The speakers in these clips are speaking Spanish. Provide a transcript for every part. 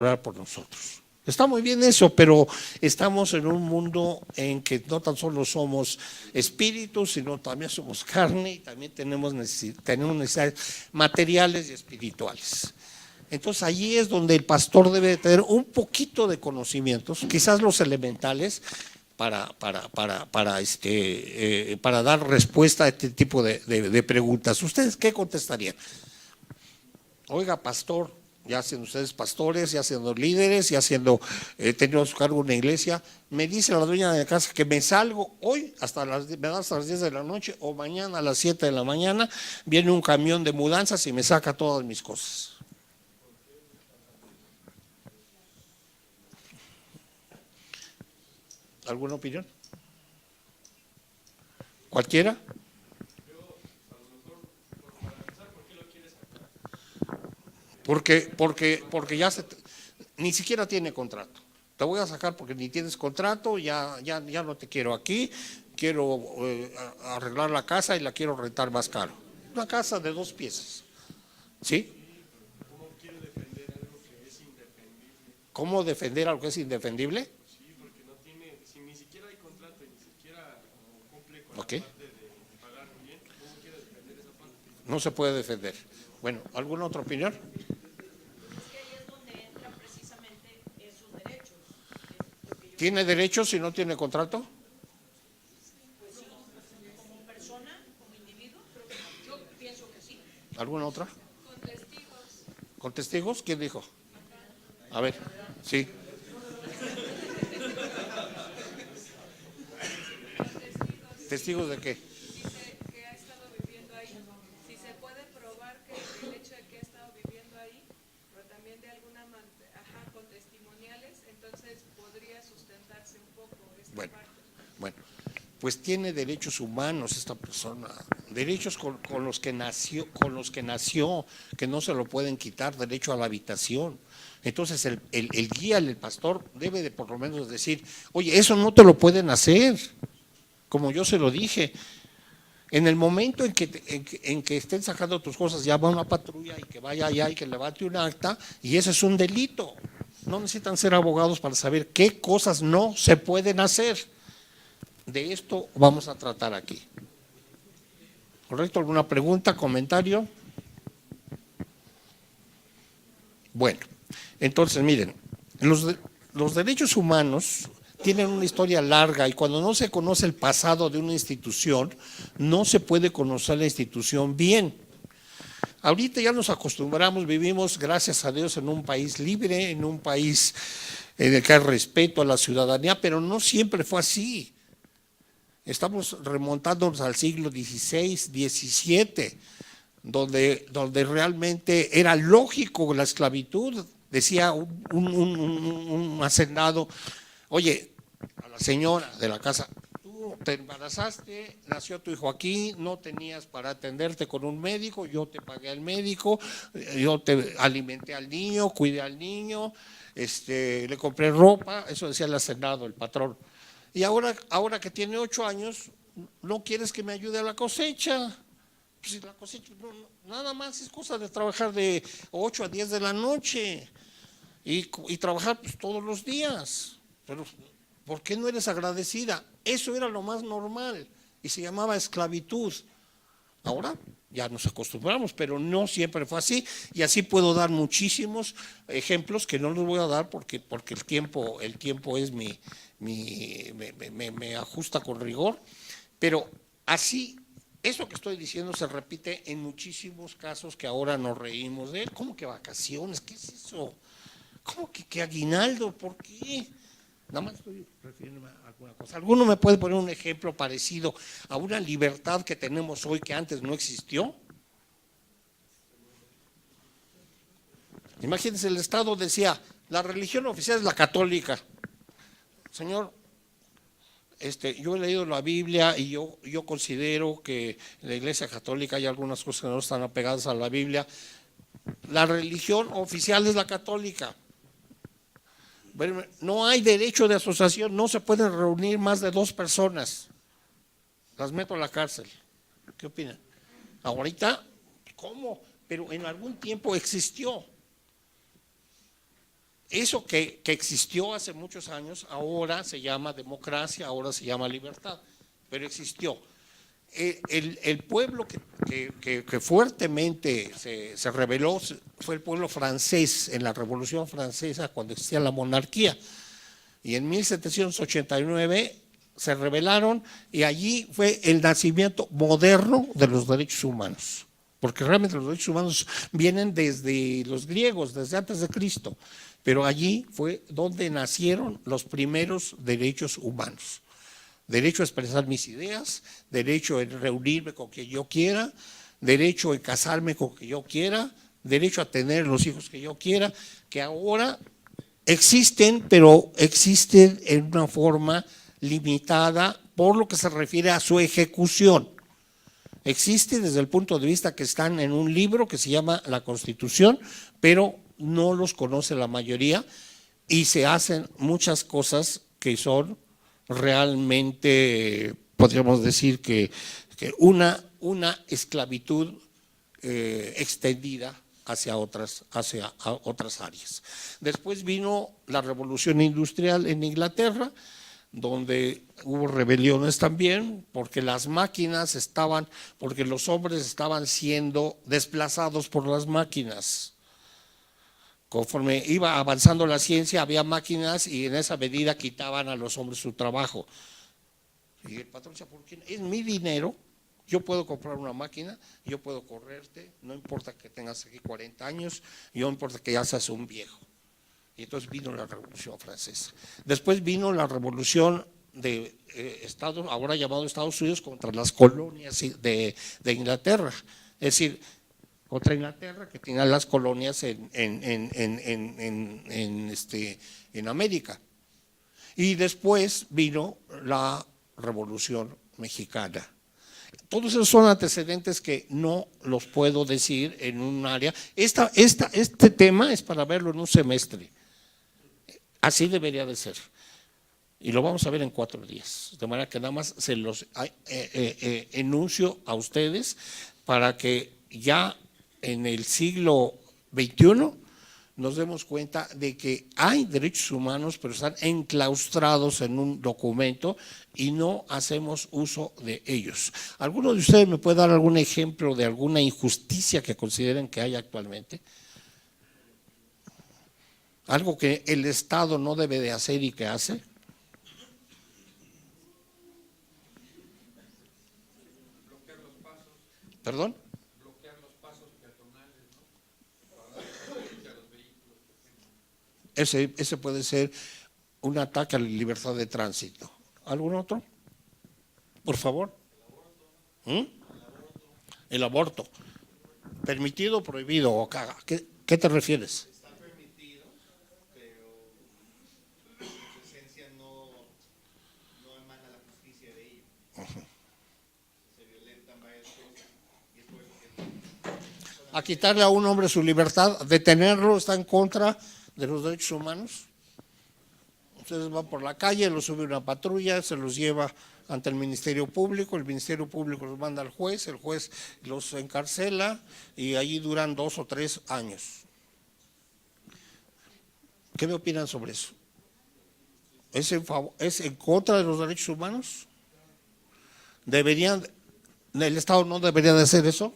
orar por nosotros. Está muy bien eso, pero estamos en un mundo en que no tan solo somos espíritus, sino también somos carne y también tenemos necesidades materiales y espirituales. Entonces allí es donde el pastor debe de tener un poquito de conocimientos, quizás los elementales, para dar respuesta a este tipo de preguntas. ¿Ustedes qué contestarían? Oiga, pastor, ya siendo ustedes pastores, ya siendo líderes, ya siendo teniendo a su cargo una iglesia, me dice la dueña de la casa que me salgo hoy me da hasta las 10 de la noche o mañana a las 7 de la mañana, viene un camión de mudanzas y me saca todas mis cosas. ¿Alguna opinión? ¿Cualquiera? Porque ya ni siquiera tiene contrato. Te voy a sacar porque ni tienes contrato, ya no te quiero aquí, quiero arreglar la casa y la quiero rentar más caro. Una casa de 2 piezas. ¿Sí? ¿Cómo quiere defender algo que es indefendible? ¿Cómo defender algo que es indefendible? Sí, porque no tiene, si ni siquiera hay contrato y ni siquiera cumple con Okay. la parte de pagar bien, ¿cómo quiere defender esa parte? No se puede defender. Bueno, ¿alguna otra opinión? Es que ahí es donde entran precisamente esos derechos. ¿Tiene derechos si no tiene contrato? Pues sí, como persona, como individuo, yo pienso que sí. ¿Alguna otra? Con testigos. ¿Con testigos? ¿Quién dijo? A ver, sí. ¿Testigos de qué? Dice que ha estado viviendo ahí. Si se puede probar que el hecho de que ha estado viviendo ahí, pero también de alguna manera, con testimoniales, entonces podría sustentarse un poco esta Bueno. parte. Bueno, pues tiene derechos humanos esta persona, derechos con los que nació, que no se lo pueden quitar, derecho a la habitación. Entonces el guía, el pastor, debe de por lo menos decir, oye, eso no te lo pueden hacer, como yo se lo dije. En el momento en que estén sacando tus cosas, llama a una patrulla y que vaya allá y que levante un acta, y ese es un delito. No necesitan ser abogados para saber qué cosas no se pueden hacer. De esto vamos a tratar aquí. ¿Correcto? ¿Alguna pregunta, comentario? Bueno, entonces miren, los derechos humanos tienen una historia larga y cuando no se conoce el pasado de una institución, no se puede conocer la institución bien. Ahorita ya nos acostumbramos, vivimos, gracias a Dios, en un país libre, en un país en el que hay respeto a la ciudadanía, pero no siempre fue así. Estamos remontándonos al siglo XVI, XVII, donde realmente era lógico la esclavitud. Decía un hacendado, oye, a la señora de la casa, tú te embarazaste, nació tu hijo aquí, no tenías para atenderte con un médico, yo te pagué al médico, yo te alimenté al niño, cuidé al niño, le compré ropa, eso decía el hacendado, el patrón. Y ahora que tiene 8 años, no quieres que me ayude a la cosecha. Pues si la cosecha nada más es cosa de trabajar de 8 a 10 de la noche y trabajar pues, todos los días. Pero ¿por qué no eres agradecida? Eso era lo más normal y se llamaba esclavitud. Ahora ya nos acostumbramos, pero no siempre fue así, y así puedo dar muchísimos ejemplos que no los voy a dar porque el tiempo es me ajusta con rigor, pero así, eso que estoy diciendo se repite en muchísimos casos que ahora nos reímos de él. ¿Cómo que vacaciones? ¿Qué es eso? ¿Cómo que aguinaldo? ¿Por qué? Nada más estoy refiriéndome a alguna cosa. ¿Alguno me puede poner un ejemplo parecido a una libertad que tenemos hoy que antes no existió? Imagínense, el Estado decía, la religión oficial es la católica. Señor, yo he leído la Biblia y yo considero que en la Iglesia Católica hay algunas cosas que no están apegadas a la Biblia. La religión oficial es la católica. No hay derecho de asociación, no se pueden reunir más de 2 personas. Las meto a la cárcel. ¿Qué opinan? Ahorita, ¿cómo? Pero en algún tiempo existió. eso que existió hace muchos años, ahora se llama democracia, ahora se llama libertad, pero existió. El pueblo que fuertemente se rebeló fue el pueblo francés en la Revolución Francesa, cuando existía la monarquía. Y en 1789 se rebelaron y allí fue el nacimiento moderno de los derechos humanos. Porque realmente los derechos humanos vienen desde los griegos, desde antes de Cristo. Pero allí fue donde nacieron los primeros derechos humanos. Derecho a expresar mis ideas, derecho a reunirme con quien yo quiera, derecho a casarme con quien yo quiera, derecho a tener los hijos que yo quiera, que ahora existen, pero existen en una forma limitada por lo que se refiere a su ejecución. Existe desde el punto de vista que están en un libro que se llama la Constitución, pero no los conoce la mayoría y se hacen muchas cosas que son realmente, podríamos decir que una esclavitud extendida hacia otras áreas. Después vino la Revolución Industrial en Inglaterra, donde hubo rebeliones también, porque las máquinas porque los hombres estaban siendo desplazados por las máquinas. Conforme iba avanzando la ciencia, había máquinas y en esa medida quitaban a los hombres su trabajo. Y el patrón decía, ¿por qué? Es mi dinero, yo puedo comprar una máquina, yo puedo correrte, no importa que tengas aquí 40 años, no importa que ya seas un viejo. Y entonces vino la Revolución Francesa. Después vino la Revolución de ahora llamado Estados Unidos, contra las colonias de Inglaterra. Es decir, contra Inglaterra, que tenía las colonias en América. Y después vino la Revolución Mexicana. Todos esos son antecedentes que no los puedo decir en un área. Este tema es para verlo en un semestre. Así debería de ser. Y lo vamos a ver en 4 días. De manera que nada más se los enuncio a ustedes para que ya en el siglo XXI nos demos cuenta de que hay derechos humanos, pero están enclaustrados en un documento y no hacemos uso de ellos. ¿Alguno de ustedes me puede dar algún ejemplo de alguna injusticia que consideren que hay actualmente? Algo que el Estado no debe de hacer y que hace. Bloquear los pasos. ¿Perdón? Bloquear los pasos peatonales, ¿no? Para dar a los vehículos. Ese puede ser un ataque a la libertad de tránsito. ¿Algún otro? Por favor. El aborto. ¿Permitido o prohibido? ¿Qué te refieres? Está permitido, pero en su esencia no emana la justicia de ello. Se violentan varias cosas y es por eso que A quitarle a un hombre su libertad, detenerlo, está en contra de los derechos humanos. Ustedes van por la calle, los sube una patrulla, se los lleva ante el Ministerio Público, el Ministerio Público los manda al juez, el juez los encarcela y allí duran 2 o 3 años. ¿Qué me opinan sobre eso? ¿Es en contra de los derechos humanos? ¿El Estado no debería de hacer eso?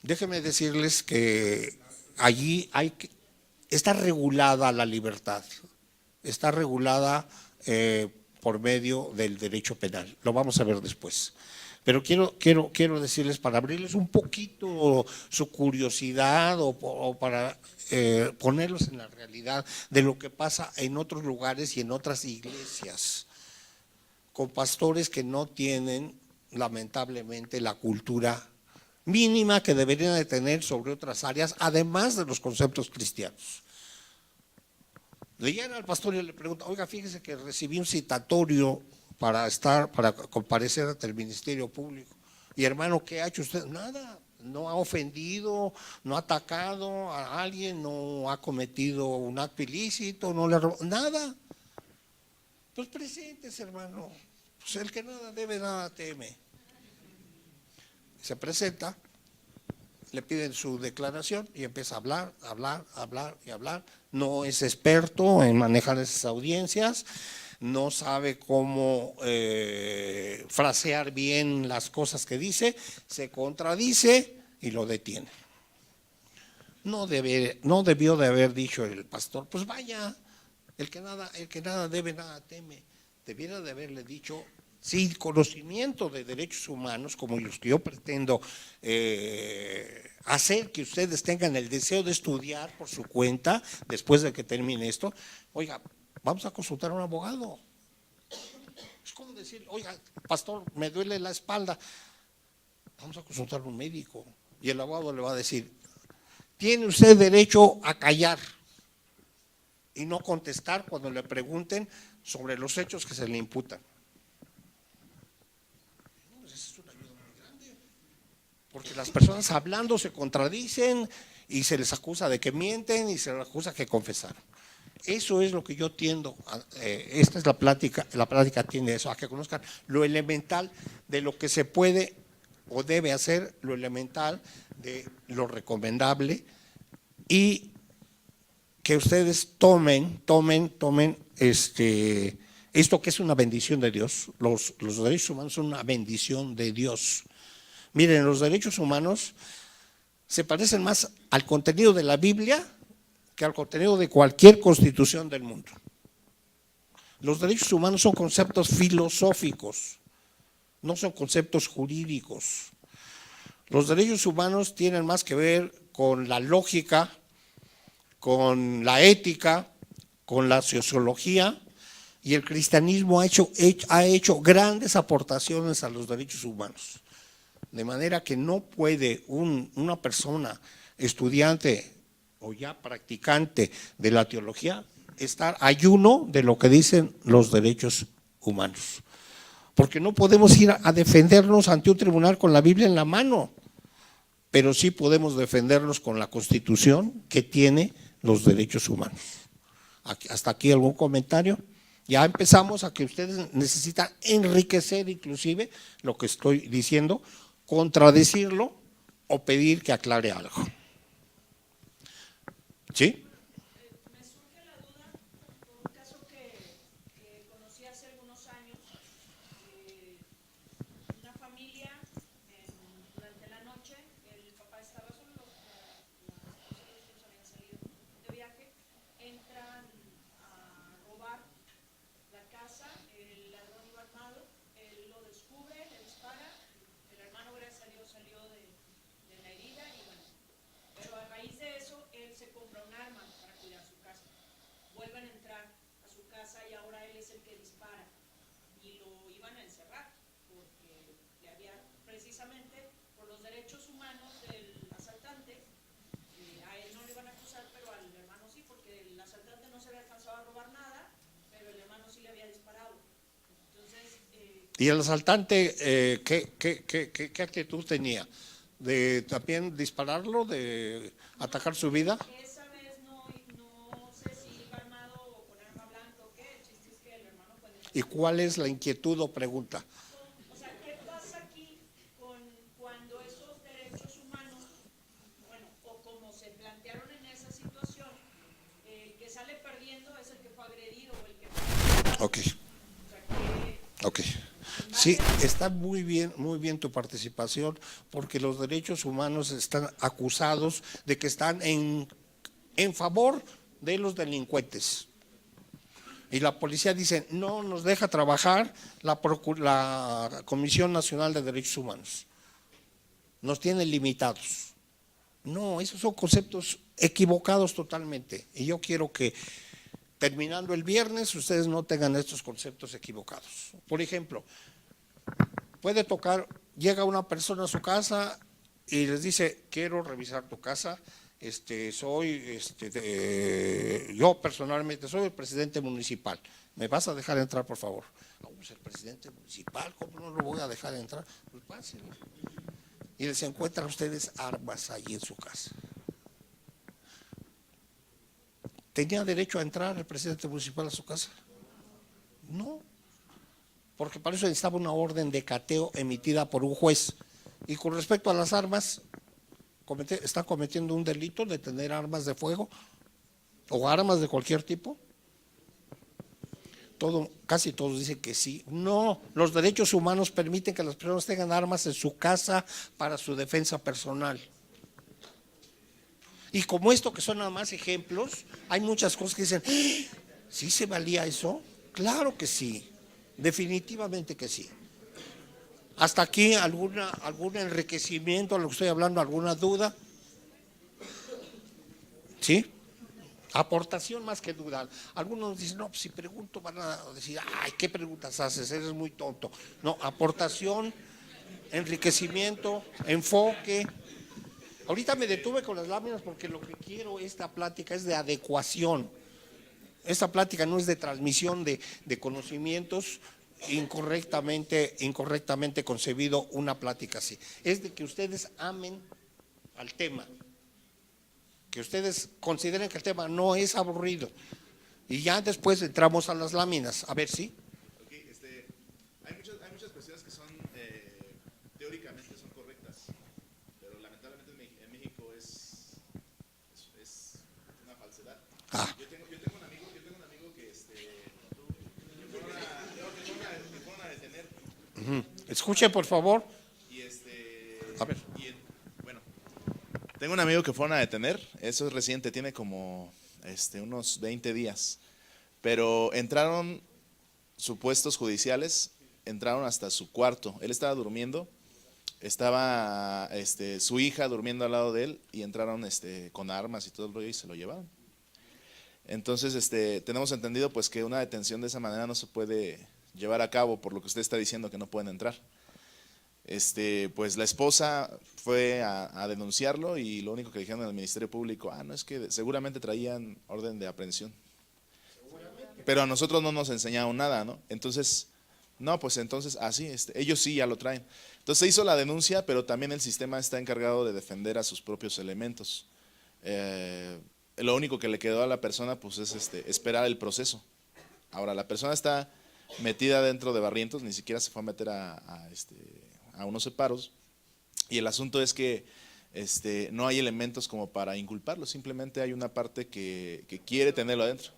Déjenme decirles que allí está regulada la libertad, está regulada por medio del derecho penal. Lo vamos a ver después. Pero quiero decirles, para abrirles un poquito su curiosidad o para ponerlos en la realidad de lo que pasa en otros lugares y en otras iglesias, con pastores que no tienen, lamentablemente, la cultura mínima que deberían de tener sobre otras áreas, además de los conceptos cristianos. Le llegan al pastor y le preguntan, oiga, fíjese que recibí un citatorio para comparecer ante el Ministerio Público. Y hermano, ¿qué ha hecho usted? Nada, no ha ofendido, no ha atacado a alguien, no ha cometido un acto ilícito, no le ha robado, nada. Pues presentes, hermano, pues el que nada debe, nada teme. Se presenta, le piden su declaración y empieza a hablar. No es experto en manejar esas audiencias, no sabe cómo frasear bien las cosas que dice, se contradice y lo detiene. No debió de haber dicho el pastor, pues vaya, el que nada debe, nada teme. Debiera de haberle dicho, sin conocimiento de derechos humanos, como los que yo pretendo hacer que ustedes tengan el deseo de estudiar por su cuenta, después de que termine esto, oiga, vamos a consultar a un abogado. Es como decir, oiga, pastor, me duele la espalda, vamos a consultar a un médico. Y el abogado le va a decir, tiene usted derecho a callar y no contestar cuando le pregunten sobre los hechos que se le imputan. Esa es una ayuda muy grande, porque las personas hablando se contradicen y se les acusa de que mienten y se les acusa que confesaron. Eso es lo que yo tiendo, esta es la plática tiende eso, a que conozcan lo elemental de lo que se puede o debe hacer, lo elemental de lo recomendable, y que ustedes tomen esto que es una bendición de Dios. Los derechos humanos son una bendición de Dios. Miren, los derechos humanos se parecen más al contenido de la Biblia que al contenido de cualquier constitución del mundo. Los derechos humanos son conceptos filosóficos, no son conceptos jurídicos. Los derechos humanos tienen más que ver con la lógica, con la ética, con la sociología, y el cristianismo ha hecho grandes aportaciones a los derechos humanos. De manera que no puede una persona estudiante o ya practicante de la teología estar ayuno de lo que dicen los derechos humanos. Porque no podemos ir a defendernos ante un tribunal con la Biblia en la mano, pero sí podemos defendernos con la Constitución que tiene los derechos humanos. Hasta aquí algún comentario. Ya empezamos a que ustedes necesitan enriquecer inclusive lo que estoy diciendo, contradecirlo o pedir que aclare algo. ¿Sí? Me surge la duda por un caso que conocí hace algunos años. Una familia, durante la noche, el papá estaba solo, la esposa y los hijos habían salido de viaje, entran a robar la casa, el ladrón iba armado, él lo descubre, le dispara, el hermano gracias a Dios salió de la herida y bueno, pero a raíz de eso él se compra un arma para cuidar su casa. Vuelven a entrar a su casa y ahora él es el que dispara y lo iban a encerrar porque le había, precisamente por los derechos humanos del asaltante, a él no le iban a acusar, pero al hermano sí, porque el asaltante no se había alcanzado a robar nada, pero el hermano sí le había disparado. Entonces, ¿y el asaltante qué actitud tenía? ¿De también dispararlo, de atacar su vida? esa vez no sé si iba armado o con arma blanca o qué, el chiste es que el hermano fue ¿Y cuál es la inquietud o pregunta? O sea, ¿qué pasa aquí cuando esos derechos humanos, bueno, o como se plantearon en esa situación, el que sale perdiendo es el que fue agredido o el que fue... Ok. O sea, que Ok. Sí, está muy bien tu participación, porque los derechos humanos están acusados de que están en favor de los delincuentes. Y la policía dice, no nos deja trabajar la Comisión Nacional de Derechos Humanos. Nos tiene limitados. No, esos son conceptos equivocados totalmente. Y yo quiero que terminando el viernes ustedes no tengan estos conceptos equivocados. Por ejemplo, llega una persona a su casa y les dice, quiero revisar tu casa, yo personalmente soy el presidente municipal, ¿me vas a dejar entrar, por favor? No, pues el presidente municipal, ¿cómo no lo voy a dejar entrar? Pues pásenlo. Y les encuentran a ustedes armas ahí en su casa. ¿Tenía derecho a entrar el presidente municipal a su casa? No, porque para eso necesitaba una orden de cateo emitida por un juez. Y con respecto a las armas, está cometiendo un delito de tener armas de fuego o armas de cualquier tipo. Casi todos dicen que sí. No, los derechos humanos permiten que las personas tengan armas en su casa para su defensa personal. Y como esto, que son nada más ejemplos, hay muchas cosas que dicen, ¿sí se valía eso? Claro que sí, definitivamente que sí. Hasta aquí, algún enriquecimiento a lo que estoy hablando, alguna duda. ¿Sí? Aportación más que duda. Algunos dicen, no, pues si pregunto van a decir, ay, ¿qué preguntas haces? Eres muy tonto. No, aportación, enriquecimiento, enfoque. Ahorita me detuve con las láminas porque lo que quiero esta plática es de adecuación. Esta plática no es de transmisión de conocimientos incorrectamente concebido una plática así. Es de que ustedes amen al tema. Que ustedes consideren que el tema no es aburrido. Y ya después entramos a las láminas. A ver, ¿sí? Okay, hay muchas cuestiones que son, teóricamente son correctas, pero lamentablemente en México es una falsedad. Ah. Yo tengo un amigo que fueron a detener. Escuche, por favor. A ver. Bueno, tengo un amigo que fueron a detener, eso es reciente, tiene como unos 20 días, pero entraron supuestos judiciales, entraron hasta su cuarto, él estaba durmiendo, estaba su hija durmiendo al lado de él y entraron con armas y todo el rollo y se lo llevaron. Entonces tenemos entendido pues que una detención de esa manera no se puede llevar a cabo, por lo que usted está diciendo que no pueden entrar. Pues la esposa fue a denunciarlo y lo único que dijeron en el Ministerio Público, no, es que seguramente traían orden de aprehensión. Pero a nosotros no nos enseñaron nada, ¿no? Entonces, no, pues entonces así, ellos sí ya lo traen. Entonces se hizo la denuncia, pero también el sistema está encargado de defender a sus propios elementos. Lo único que le quedó a la persona pues es esperar el proceso. Ahora, la persona está metida dentro de Barrientos, ni siquiera se fue a meter a unos separos, y el asunto es que no hay elementos como para inculparlo, simplemente hay una parte que quiere tenerlo adentro.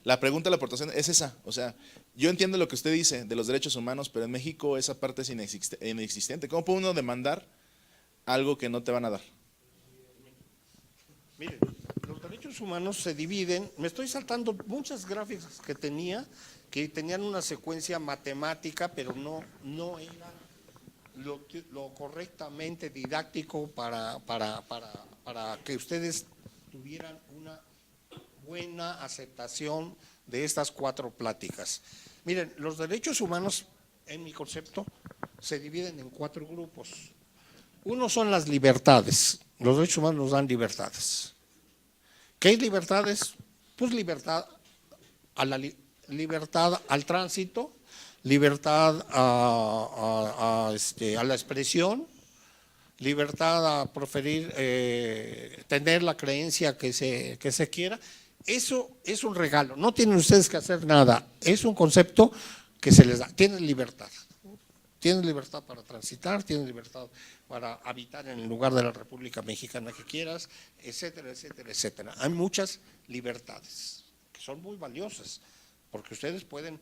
La pregunta de la aportación es esa, o sea, yo entiendo lo que usted dice de los derechos humanos, pero en México esa parte es inexistente. ¿Cómo puede uno demandar algo que no te van a dar? Miren, los derechos humanos se dividen, me estoy saltando muchas gráficas que tenían una secuencia matemática, pero no era lo correctamente didáctico para que ustedes tuvieran una buena aceptación de estas 4 pláticas. Miren, los derechos humanos, en mi concepto, se dividen en 4 grupos. Uno son las libertades. Los derechos humanos nos dan libertades. ¿Qué es libertades? Pues libertad libertad al tránsito, libertad a la expresión, libertad a proferir, tener la creencia que se quiera. Eso es un regalo, no tienen ustedes que hacer nada, es un concepto que se les da, tienen libertad para transitar, tienen libertad para habitar en el lugar de la República Mexicana que quieras, etcétera, etcétera, etcétera. Hay muchas libertades que son muy valiosas, porque ustedes pueden,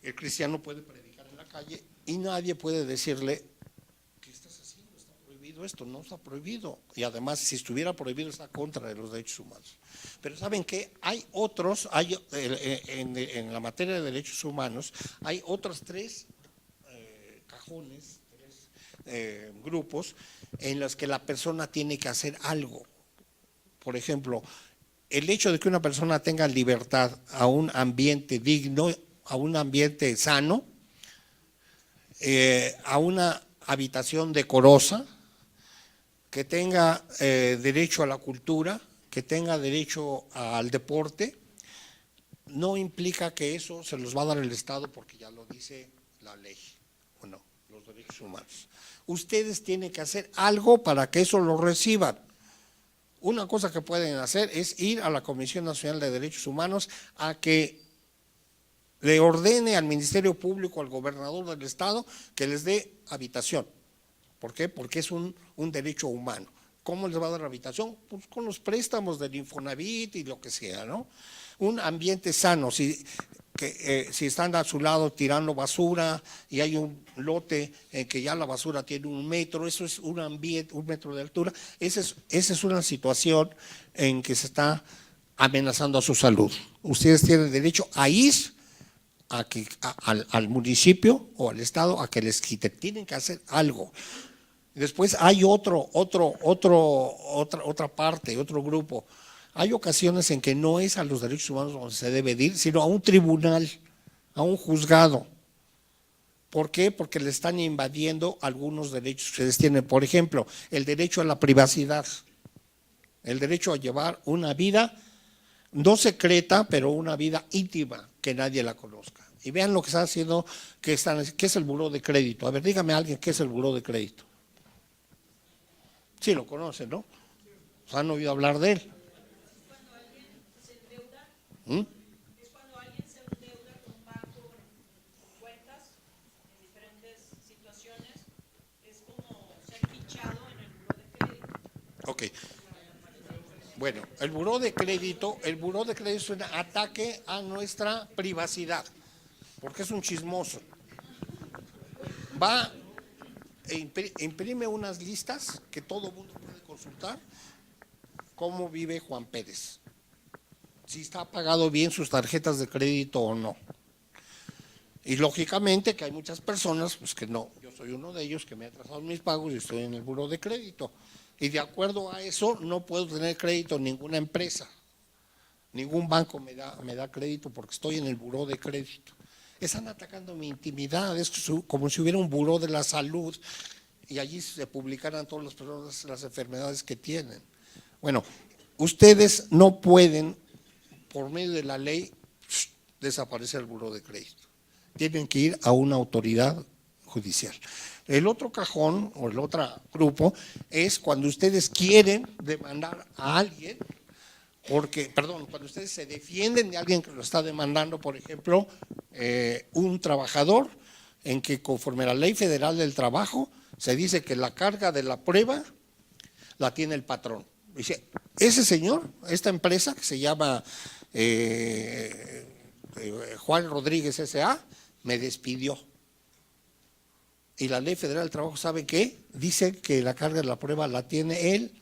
el cristiano puede predicar en la calle y nadie puede decirle, ¿qué estás haciendo? Está prohibido esto, no está prohibido. Y además, si estuviera prohibido, está contra de los derechos humanos. Pero ¿saben qué? Hay otros, en la materia de derechos humanos, hay otros 3 cajones, 3 grupos en los que la persona tiene que hacer algo. Por ejemplo, el hecho de que una persona tenga libertad a un ambiente digno, a un ambiente sano, a una habitación decorosa, que tenga derecho a la cultura, que tenga derecho al deporte, no implica que eso se los va a dar el Estado porque ya lo dice la ley, o no, los derechos humanos. Ustedes tienen que hacer algo para que eso lo reciban. Una cosa que pueden hacer es ir a la Comisión Nacional de Derechos Humanos a que le ordene al Ministerio Público, al gobernador del estado, que les dé habitación. ¿Por qué? Porque es un derecho humano. ¿Cómo les va a dar habitación? Pues con los préstamos del Infonavit y lo que sea, ¿no? Un ambiente sano, si están a su lado tirando basura y hay un lote en que ya la basura tiene 1 metro, eso es un ambiente, 1 metro de altura, esa es una situación en que se está amenazando a su salud. Ustedes tienen derecho a ir al municipio o al estado a que les quiten, tienen que hacer algo. Después hay otra parte, otro grupo. Hay ocasiones en que no es a los derechos humanos donde se debe ir, sino a un tribunal, a un juzgado. ¿Por qué? Porque le están invadiendo algunos derechos que ustedes tienen. Por ejemplo, el derecho a la privacidad, el derecho a llevar una vida no secreta, pero una vida íntima, que nadie la conozca. Y vean lo que están haciendo, ¿qué es el buró de crédito? A ver, dígame a alguien qué es el buró de crédito. Sí, lo conocen, ¿no? ¿Han oído hablar de él? Cuando alguien se endeuda, ¿Mm? es cuando alguien se endeuda con un banco en cuentas, en diferentes situaciones, es como ser fichado en el buró de crédito. Ok. Bueno, el buró de crédito es un ataque a nuestra privacidad, porque es un chismoso. Va e imprime unas listas que todo el mundo puede consultar, cómo vive Juan Pérez, si está pagado bien sus tarjetas de crédito o no. Y lógicamente que hay muchas personas, pues que no, yo soy uno de ellos que me ha atrasado mis pagos y estoy en el buró de crédito. Y de acuerdo a eso no puedo tener crédito en ninguna empresa, ningún banco me da crédito porque estoy en el buró de crédito. Están atacando mi intimidad, es como si hubiera un buró de la salud y allí se publicaran todas las personas las enfermedades que tienen. Bueno, ustedes no pueden, por medio de la ley, desaparecer el buró de crédito. Tienen que ir a una autoridad judicial. El otro cajón o el otro grupo es cuando ustedes quieren demandar a alguien, cuando ustedes se defienden de alguien que lo está demandando, por ejemplo, un trabajador, en que conforme a la Ley Federal del Trabajo se dice que la carga de la prueba la tiene el patrón. Dice, ese señor, esta empresa que se llama Juan Rodríguez S.A., me despidió. Y la Ley Federal del Trabajo, ¿sabe qué? Dice que la carga de la prueba la tiene el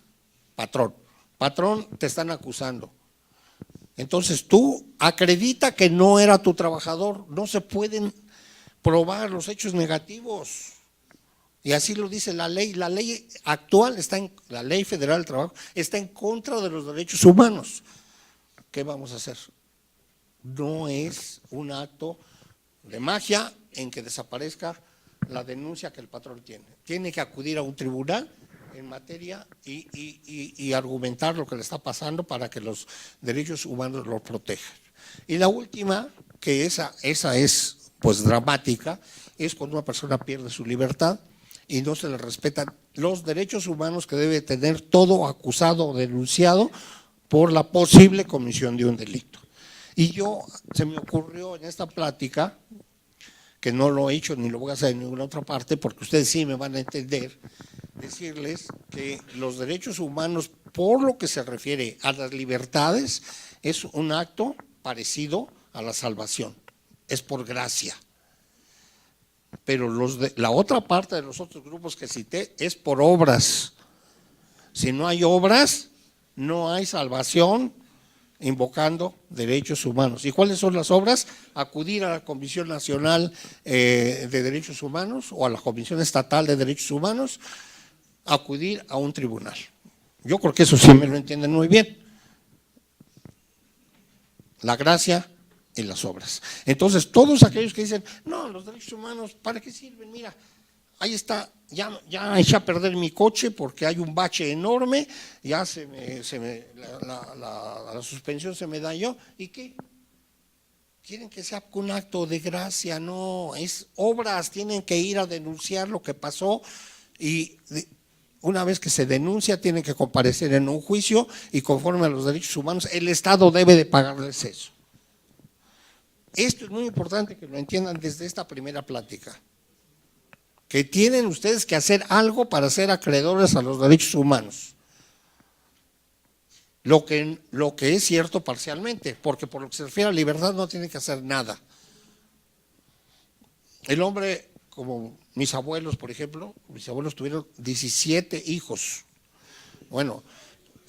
patrón. Patrón, te están acusando. Entonces tú acredita que no era tu trabajador. No se pueden probar los hechos negativos. Y así lo dice la ley. La ley actual, la Ley Federal del Trabajo, está en contra de los derechos humanos. ¿Qué vamos a hacer? No es un acto de magia en que desaparezca la denuncia que el patrón tiene. Tiene que acudir a un tribunal en materia y argumentar lo que le está pasando para que los derechos humanos lo protejan. Y la última, que esa es pues dramática, es cuando una persona pierde su libertad y no se le respetan los derechos humanos que debe tener todo acusado o denunciado por la posible comisión de un delito. Y se me ocurrió en esta plática, que no lo he hecho ni lo voy a hacer en ninguna otra parte, porque ustedes sí me van a entender, decirles que los derechos humanos, por lo que se refiere a las libertades, es un acto parecido a la salvación, es por gracia. Pero la otra parte de los otros grupos que cité es por obras. Si no hay obras, no hay salvación, invocando derechos humanos. ¿Y cuáles son las obras? Acudir a la Comisión Nacional de Derechos Humanos o a la Comisión Estatal de Derechos Humanos, acudir a un tribunal. Yo creo que eso sí me lo entienden muy bien. La gracia y las obras. Entonces, todos aquellos que dicen, no, los derechos humanos, ¿para qué sirven? Mira, ahí está, ya eché a perder mi coche porque hay un bache enorme, ya la suspensión se me dañó. ¿Y qué? Quieren que sea un acto de gracia, no, es obras, tienen que ir a denunciar lo que pasó y una vez que se denuncia tienen que comparecer en un juicio y conforme a los derechos humanos el Estado debe de pagarles eso. Esto es muy importante que lo entiendan desde esta primera plática, que tienen ustedes que hacer algo para ser acreedores a los derechos humanos. Lo que es cierto parcialmente, porque por lo que se refiere a libertad no tienen que hacer nada. El hombre, como mis abuelos, por ejemplo, mis abuelos tuvieron 17 hijos. Bueno,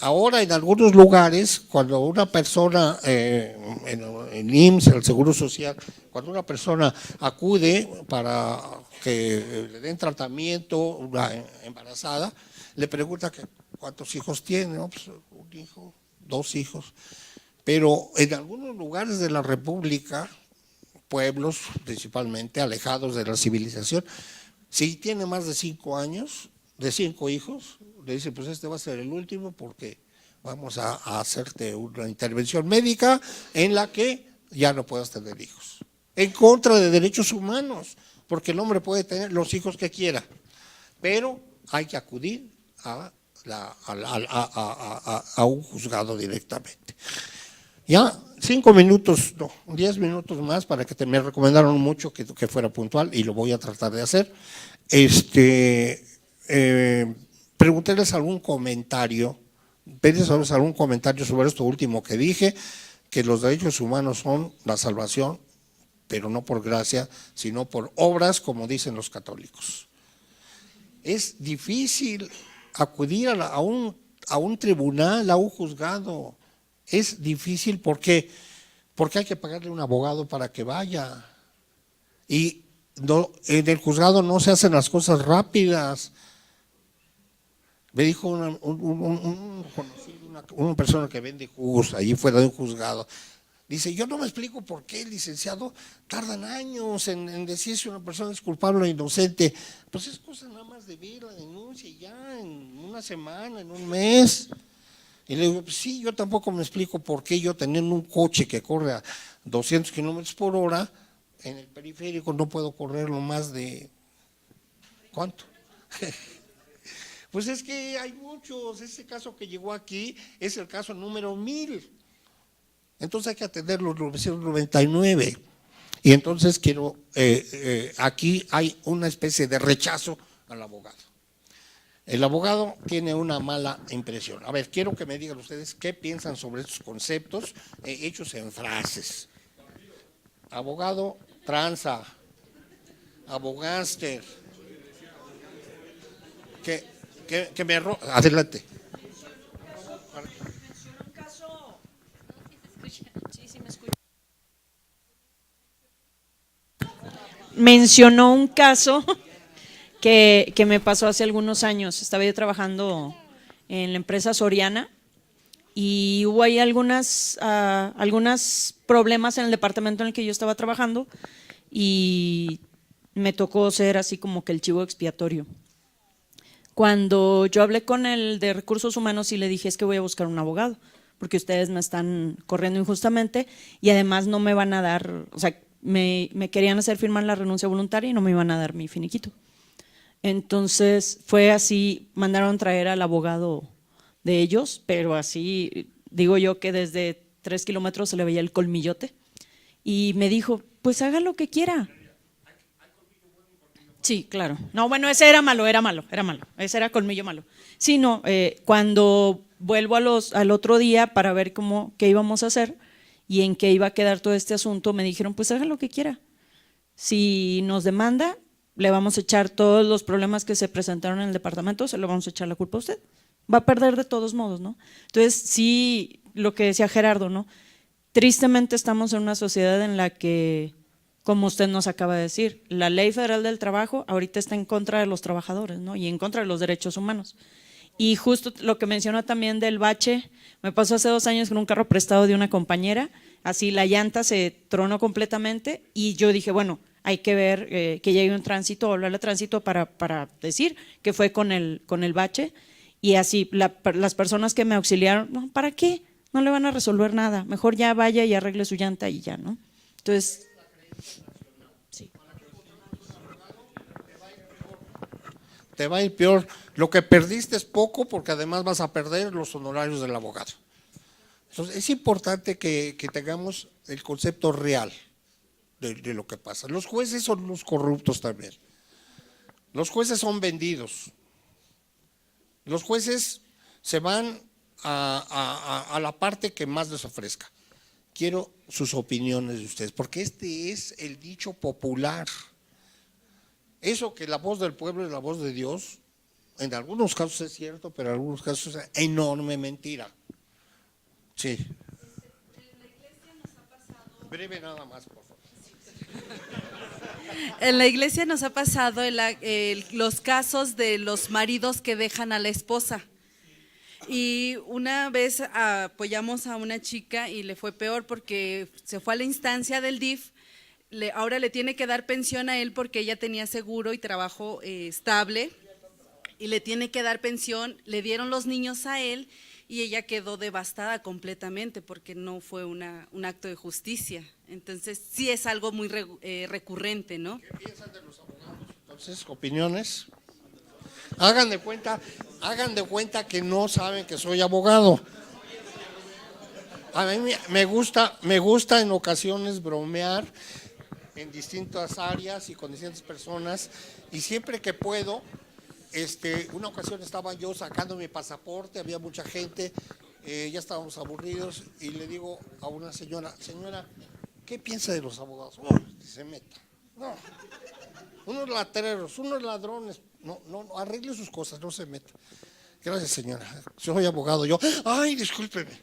ahora en algunos lugares, cuando una persona, en IMSS, el Seguro Social, cuando una persona acude para que le den tratamiento, una embarazada, le pregunta que cuántos hijos tiene, ¿no? Pues un hijo, 2 hijos. Pero en algunos lugares de la República, pueblos principalmente alejados de la civilización, si tiene más de 5 años, de 5 hijos, le dicen, pues este va a ser el último porque vamos a hacerte una intervención médica en la que ya no puedas tener hijos. En contra de derechos humanos, porque el hombre puede tener los hijos que quiera, pero hay que acudir a un juzgado directamente. Ya 5 minutos, no, 10 minutos más para que me recomendaron mucho que fuera puntual y lo voy a tratar de hacer. Preguntarles algún comentario, pedirles algún comentario sobre esto último que dije, que los derechos humanos son la salvación, pero no por gracia, sino por obras, como dicen los católicos. Es difícil acudir a un tribunal, a un juzgado. Es difícil porque hay que pagarle un abogado para que vaya. Y no, en el juzgado no se hacen las cosas rápidas. Me dijo una persona que vende jugos allí fuera de un juzgado. Dice, yo no me explico por qué el licenciado tardan años en decir si una persona es culpable o inocente. Pues es cosa nada más de ver la denuncia y ya en una semana, en un mes. Y le digo, pues sí, yo tampoco me explico por qué yo teniendo un coche que corre a 200 kilómetros por hora, en el periférico no puedo correrlo más de, ¿cuánto? Pues es que hay muchos, ese caso que llegó aquí es el caso número 1000. Entonces hay que atender los 999. Y entonces quiero, aquí hay una especie de rechazo al abogado. El abogado tiene una mala impresión. A ver, quiero que me digan ustedes qué piensan sobre estos conceptos hechos en frases. Abogado, tranza, abogáster, que me adelante. Mencionó un caso. Sí, sí me escucha. Mencionó un caso que me pasó hace algunos años. Estaba yo trabajando en la empresa Soriana y hubo ahí algunos problemas en el departamento en el que yo estaba trabajando y me tocó ser así como que el chivo expiatorio. Cuando yo hablé con el de recursos humanos y le dije, es que voy a buscar un abogado porque ustedes me están corriendo injustamente y además no me van a dar, o sea, me querían hacer firmar la renuncia voluntaria y no me iban a dar mi finiquito. Entonces fue así, mandaron traer al abogado de ellos, pero así, digo yo que desde 3 kilómetros se le veía el colmillote y me dijo, pues haga lo que quiera. Sí, claro. No, bueno, ese era malo. Ese era colmillo malo. Sí, no, cuando vuelvo al otro día para ver qué íbamos a hacer y en qué iba a quedar todo este asunto, me dijeron, pues haga lo que quiera. Si nos demanda, le vamos a echar todos los problemas que se presentaron en el departamento, se lo vamos a echar la culpa a usted. Va a perder de todos modos, ¿no? Entonces, sí, lo que decía Gerardo, ¿no? Tristemente estamos en una sociedad en la que, como usted nos acaba de decir, la Ley Federal del Trabajo ahorita está en contra de los trabajadores, ¿no? Y en contra de los derechos humanos. Y justo lo que mencionó también del bache, me pasó hace 2 años con un carro prestado de una compañera, así la llanta se tronó completamente y yo dije, bueno, hay que ver que llegue un tránsito, hablarle a tránsito para decir que fue con el bache y así las personas que me auxiliaron, no, ¿para qué? No le van a resolver nada, mejor ya vaya y arregle su llanta y ya, ¿no? Entonces, sí. Te va a ir peor. Lo que perdiste es poco porque además vas a perder los honorarios del abogado. Entonces es importante que tengamos el concepto real. de lo que pasa. Los jueces son los corruptos también. Los jueces son vendidos. Los jueces se van a la parte que más les ofrezca. Quiero sus opiniones de ustedes, porque este es el dicho popular. Eso que la voz del pueblo es la voz de Dios, en algunos casos es cierto, pero en algunos casos es enorme mentira. Sí. Breve nada más, por favor. En la iglesia nos ha pasado los casos de los maridos que dejan a la esposa. Y una vez apoyamos a una chica y le fue peor porque se fue a la instancia del DIF. Ahora le tiene que dar pensión a él porque ella tenía seguro y trabajo estable. Y le tiene que dar pensión, le dieron los niños a él y ella quedó devastada completamente porque no fue un acto de justicia. Entonces sí es algo muy recurrente, ¿no? ¿Qué piensan de los abogados? Entonces, opiniones. Hagan de cuenta que no saben que soy abogado. A mí me gusta en ocasiones bromear en distintas áreas y con distintas personas, y siempre que puedo, una ocasión estaba yo sacando mi pasaporte, había mucha gente, ya estábamos aburridos, y le digo a una señora, ¿qué piensa de los abogados? Se meta. No, unos latreros, unos ladrones, no, arregle sus cosas, no se meta. Gracias, señora, soy abogado. Yo, ay, discúlpeme.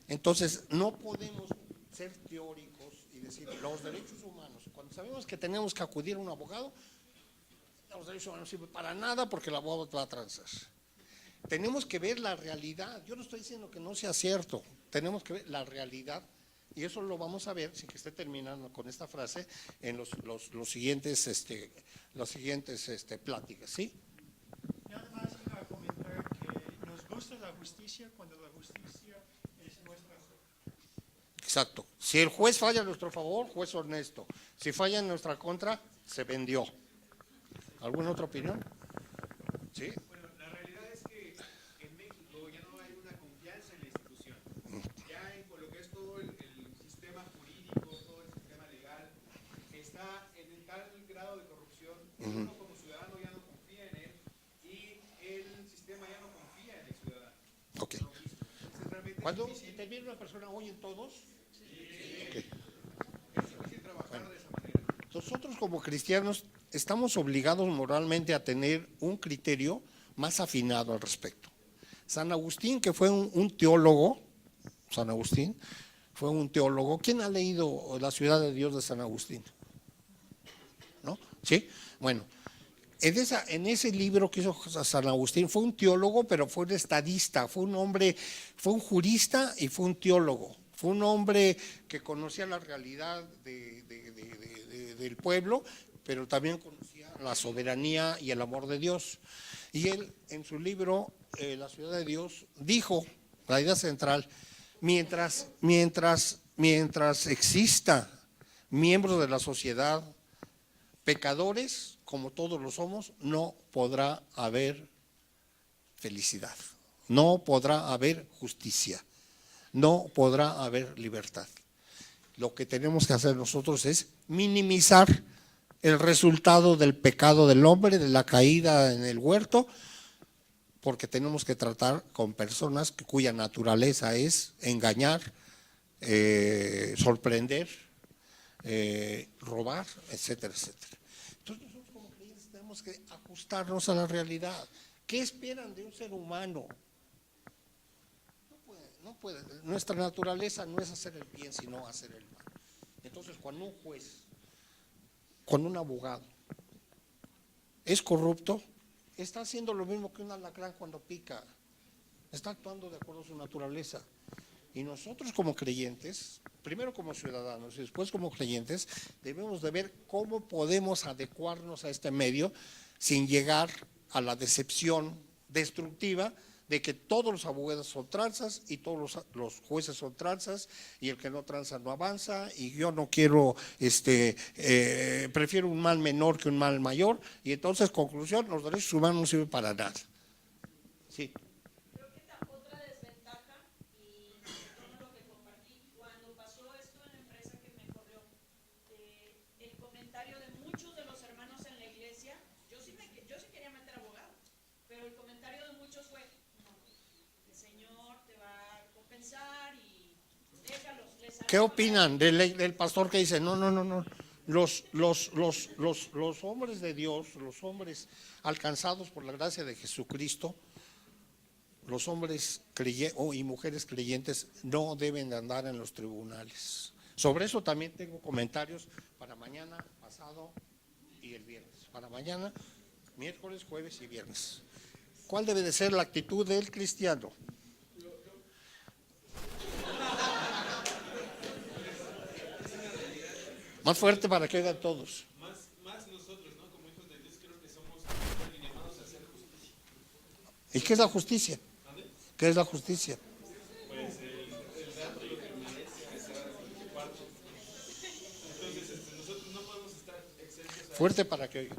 Entonces, no podemos ser teóricos y decir los derechos humanos, cuando sabemos que tenemos que acudir a un abogado, los derechos humanos no sirven para nada porque el abogado te va a transar. Tenemos que ver la realidad. Yo no estoy diciendo que no sea cierto, tenemos que ver la realidad. Y eso lo vamos a ver, sin que esté terminando con esta frase, en los siguientes pláticas, ¿sí? Nada más iba a comentar que nos gusta la justicia cuando la justicia es nuestra. Exacto. Si el juez falla a nuestro favor, juez honesto. Si falla en nuestra contra, se vendió. ¿Alguna otra opinión? ¿Sí? Bueno, la realidad es que en México ya no hay una confianza en la institución. Ya en lo que es todo el sistema jurídico, todo el sistema legal, está en el tal grado de corrupción que uno como ciudadano ya no confía en él y el sistema ya no confía en el ciudadano. Ok. Entonces, realmente ¿Cuándo es difícil, interviene una persona oyen todos? Okay. es difícil trabajar de esa manera. Nosotros como cristianos estamos obligados moralmente a tener un criterio más afinado al respecto. San Agustín, que fue un teólogo, San Agustín fue un teólogo. ¿Quién ha leído La ciudad de Dios de San Agustín? ¿No? ¿Sí? Bueno, en ese libro que hizo San Agustín fue un teólogo, pero fue un estadista, fue un hombre, fue un jurista y fue un teólogo. Fue un hombre que conocía la realidad del pueblo, pero también conocía la soberanía y el amor de Dios. Y él, en su libro, La ciudad de Dios, dijo, la idea central, mientras exista miembros de la sociedad pecadores, como todos lo somos, no podrá haber felicidad, no podrá haber justicia, no podrá haber libertad. Lo que tenemos que hacer nosotros es minimizar el resultado del pecado del hombre, de la caída en el huerto, porque tenemos que tratar con personas cuya naturaleza es engañar, sorprender, robar, etcétera, etcétera. Entonces nosotros como creyentes tenemos que ajustarnos a la realidad. ¿Qué esperan de un ser humano? No puede. Nuestra naturaleza no es hacer el bien, sino hacer el mal. Entonces, cuando un juez, cuando un abogado es corrupto, está haciendo lo mismo que un alacrán cuando pica. Está actuando de acuerdo a su naturaleza. Y nosotros como creyentes, primero como ciudadanos y después como creyentes, debemos de ver cómo podemos adecuarnos a este medio sin llegar a la decepción destructiva de que todos los abogados son tranzas y todos los jueces son tranzas y el que no tranza no avanza y yo no quiero, prefiero un mal menor que un mal mayor y entonces, conclusión, los derechos humanos no sirven para nada. Sí. Creo que otra desventaja, y todo lo que compartí, cuando pasó esto en la empresa que me corrió, pensar y déjalos. ¿Qué opinan del pastor que dice, no, los hombres de Dios, los hombres alcanzados por la gracia de Jesucristo, los hombres y mujeres creyentes no deben de andar en los tribunales? Sobre eso también tengo comentarios para mañana, pasado y el viernes. Para mañana, miércoles, jueves y viernes. ¿Cuál debe de ser la actitud del cristiano? Más fuerte para que oigan todos. Más nosotros, ¿no? Como hijos de Dios, creo que somos llamados a hacer justicia. ¿Y qué es la justicia? ¿Qué es la justicia? Pues el dato lo que merece, esa parte. Entonces, nosotros no podemos estar exentos a Fuerte para que oigan.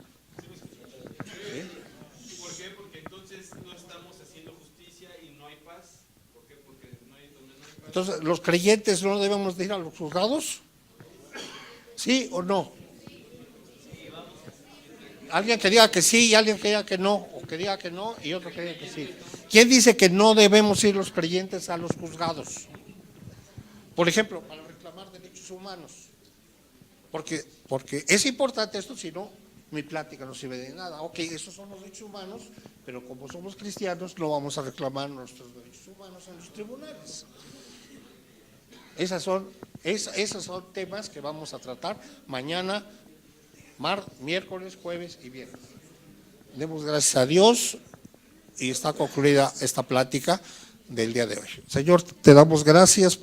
¿Por qué? Porque entonces no estamos haciendo justicia y no hay paz. ¿Por qué? Porque no hay, donde no hay paz. Entonces, ¿los creyentes no debemos de ir a los juzgados? ¿Sí o no? Alguien que diga que sí y alguien que diga que no, o que diga que no y otro que diga que sí. ¿Quién dice que no debemos ir los creyentes a los juzgados? Por ejemplo, para reclamar derechos humanos. Porque es importante esto, si no, mi plática no sirve de nada. Ok, esos son los derechos humanos, pero como somos cristianos no vamos a reclamar nuestros derechos humanos en los tribunales. Esos son temas que vamos a tratar mañana, miércoles, jueves y viernes. Demos gracias a Dios y está concluida esta plática del día de hoy. Señor, te doy gracias